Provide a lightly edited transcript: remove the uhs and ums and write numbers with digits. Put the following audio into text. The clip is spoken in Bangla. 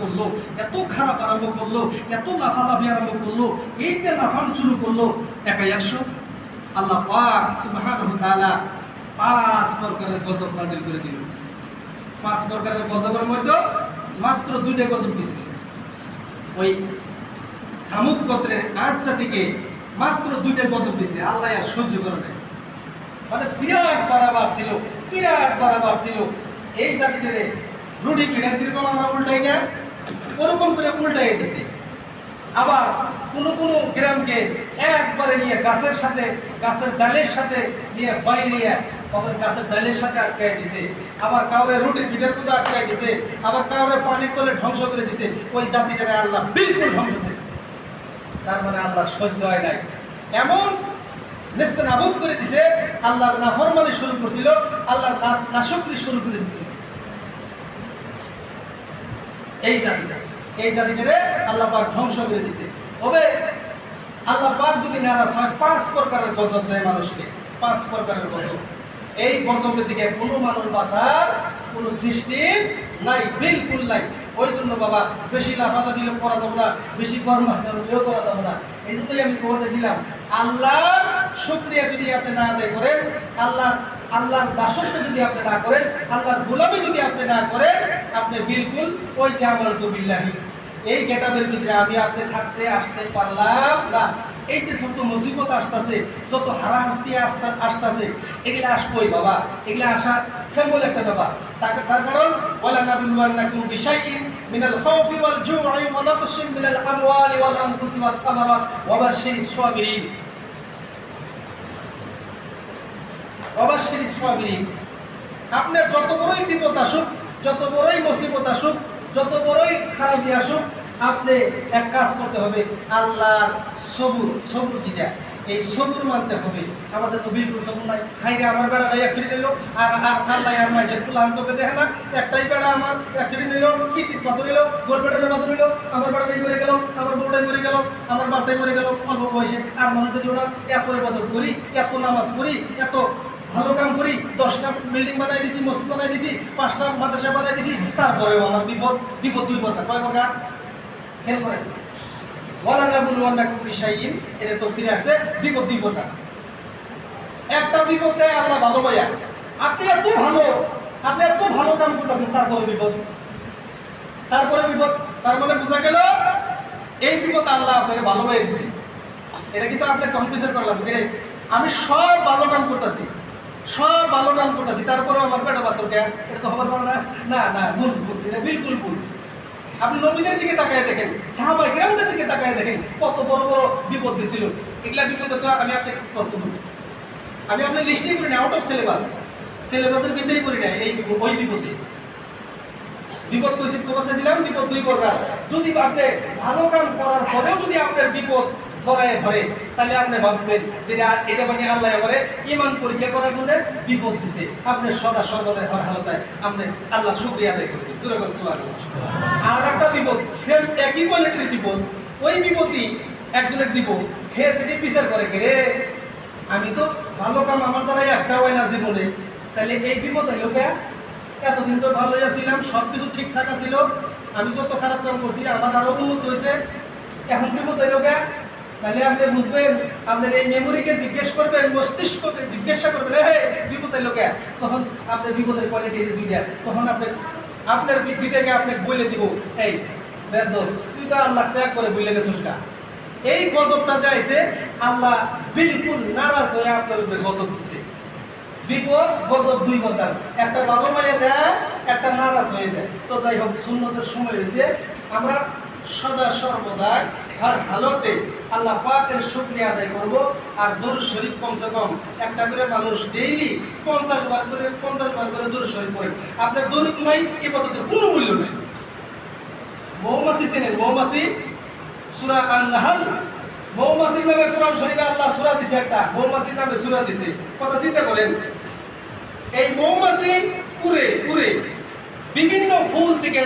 করলো, এত খারাপ আরম্ভ করলো, এত লাফালাফি আরম্ভ করলো। এই যে লাফানো শুরু করলো একাই 100, আল্লাহ পাক সুবহানাহু ওয়া তাআলা 5 প্রকারের গজব নাযিল করে দিল। 5 প্রকারের গজবের মধ্যে মাত্র 2টা গজব দিয়েছিল। ওই সামুদ গোত্রের আদ জাতিকে মাত্র 2টা গজব দিয়েছে, আল্লাহ আর সহ্য করে নাই। মানে বিরাট বাড়াবার ছিল, বিরাট বাড়াবার ছিল। এই জাতিটারে রুটি পিঠা যেরকম আমরা উল্টাই না, ওরকম করে উল্টাই দিছে। আবার কোনো কোনো গ্রামকে একবারে নিয়ে গাছের সাথে, গাছের ডালের সাথে নিয়ে বাইরে গাছের ডালের সাথে আটকাই দিছে। আবার কাউরে রুটির পিঠার মধ্যে আটকাই দিছে, আবার কাউরে পানির তলে ধ্বংস করে দিছে। ওই জাতিটারে আল্লাহ বিলকুল ধ্বংস করে দিছে। তার মানে আল্লাহ সহ্য হয় নাই, এমন নেস্তেনাবুদ করে দিছে। আল্লাহর নাফরমানি শুরু করছিল, আল্লাহর নাশুকরি শুরু করে দিছিল। এই জাতিটারে আল্লাহ পাক ধ্বংস করে দিছে। তবে আল্লাহ পাক যদি নারাজ হয় 5 প্রকারের গজব দেয় মানুষকে, 5 প্রকারের গজব। এই গজবের দিকে কোনো মানুষ বাঁচার কোনো সিস্টেম নাই, বিলকুল নাই। ওই জন্য বাবা বেশি লাফালাফি করা যাবে না, বেশি কর্মান্বিত করা যাবে না। এই জন্যই আমি বলতেছিলাম, আল্লাহর শুকরিয়া যদি আপনি না আদায় করেন, আল্লাহর দাসত্ব যদি আপনি না করেন, আল্লাহর গোলামি যদি আপনি না করেন, আপনি বিলকুল ওই যে আমানতু বিল্লাহি এই গেটাবের ভিতরে আমি আপনি থাকতে আসতে পারলাম না। এই যে যত মুসিবত আসতেছে, যত হারাহাস্তি আসতেছে, এগুলা আসবোই বাবা। এগুলা আসা সিম্বল একটা ব্যাপার। তার কারণ ওয়ালা নাবলুওয়ান্নাকুম বিশাইইন মিনাল খাউফি ওয়াল জু'i ওয়া নাকশিন মিনাল আমওয়ালি ওয়াল আনফুসি ওয়াত থামারাত ওয়া বাশশিরিস সাবিরিন। অবশ্যই সাবিরিন। আপনি যত বড়ই বিপদ আসুক, যত বড়ই মুসিবত আসুক, যত বড়ই খারাপই আসুক, আপনি এক কাজ করতে হবে, আল্লাহর সবুর যেটা, এই সবুর মানতে হবে। আমাদের তো বিলকুল সবুর নাই। হাইরে আমার বেড়াটা অ্যাক্সিডেন্ট হলো, আর আল্লাহ আর মাঝে তুলাম চোখে দেখে না। একটাই বেড়া আমার অ্যাক্সিডেন্ট হলো, কিডনির পাথর হলো, গোল পেটের পাথর হলো, আমার বেড়াটাই মরে গেল, আমার বউটাই মরে গেল, আমার বাপটাই মরে গেল অল্প বয়সে। আর মানুষ দেখলো না, এত ইবাদত করি, এত নামাজ পড়ি, এত ভালো কাম করি, 10টা বিল্ডিং বানাই দিছি, মসজিদ বানাই দিছি, 5টা মাদ্রাসা বানাই দিছি, তারপরেও আমার বিপদ 2 প্রকার। কয় প্রকার? খেয়াল করেন, ওয়ালা নাবলুওয়ান্নাকুম বিশাইইন, এর তাফসীরে আসছে বিপদ 2 প্রকার। একটা বিপদ দেয় আল্লাহ ভালো পাইয়া, আপনি এত ভালো কাম করতেছেন, তারপরে বিপদ। তার মানে বোঝা গেল এই বিপদ আল্লাহ আপনাকে ভালো পাইয়া দিছে। এটা কিন্তু আপনি কনফিউশন করলাম, আমি সব ভালো কাম করতেছি, তারপরেও আমার পেটে পাথর কেন? এটা তো হবার পারে না। না, ভুল, এটা বিলকুল ভুল। আপনি নবীদের দিকে তাকায় দেখেন, সাহাবায়ে কেরামদের দিকে তাকায় দেখেন, কত বড় বড় বিপদ দিছিল। এগুলা বিপদে তো আমি আপনি প্রশ্ন করি, আমি আপনি লিস্টই করি না, আউট অফ সিলেবাসের ভিতরেই করি না। ওই বিপদ কইছি, বলেছিলাম বিপদ 2 প্রকার। যদি আপনি ভালো কাম করার পরেও যদি আপনার বিপদ জড়ায় ধরে, তাহলে আপনি ভাববেন যে এটা মানে আল্লাহ করে ঈমান পরীক্ষা করার জন্য বিপদ দিছে। আপনি সদা সর্বদা হর হালতায় আপনি আল্লাহ শুকরিয়া আদায় করবেন। জোরে বলেন সুবহানাল্লাহ। আর একটা বিপদ, সেম একই কোয়ালিটির বিপদ, ওই বিপদই একজনের দিব, হে সেটি বিচার করে কে রে, আমি তো ভালো কাম আমার দ্বারা একটা হয় না জীবনে, তাহলে এই বিপদ হইল কে? এতদিন তো ভালোই আছিলাম, সব কিছু ঠিকঠাক ছিল, আমি যত খারাপ কাম করছি আমার আরো উন্নত হয়েছে, এখন বিপদ হইল কে? তাহলে আপনি বুঝবেন, আপনার এই মেমোরিকে জিজ্ঞেস করবেন, মস্তিষ্ককে জিজ্ঞাসা করবেন, হে বিপদ এলো কে? তখন আপনার বিপদের কোয়ালিটি এই 2টা। তখন আপনার বিবেকে আপনাকে বলে দিব, এই বেদব, তুই তো আল্লাহ ত্যাগ করে বলে গেছিস না। এই গজবটা যাইছে, আল্লাহ বিলকুল নারাজ হয়ে আপনার উপরে গজব দিছে। বিপদ গজব 2 প্রকার, একটা ভালো পাইয়া দেয়, একটা নারাজ হয়ে দেয়। তো যাই হোক, সুন্নতের সময় হয়েছে, আমরা সদা সর্বদা হর হালতে আল্লাহ পাকের শুকরিয়া আদায় করব। আর দুরূদ শরীফ কমসে কম একটা করে মানুষ ডেইলি 50 বার করে দুরূদ শরীফ পড়েন। আপনার দরুদ নাই, ইবাদতের কোনো মূল্য নাই। মৌমাছি চেনেন? মৌমাছি, সূরা আন-নাহল, মৌমাছির নামে কোরআন শরীফে আল্লাহ সূরা দিয়েছে, একটা মৌমাছির নামে সূরা দিয়েছে। কথা চিন্তা করেন, এই মৌমাছি উড়ে বিভিন্ন ফুল থেকে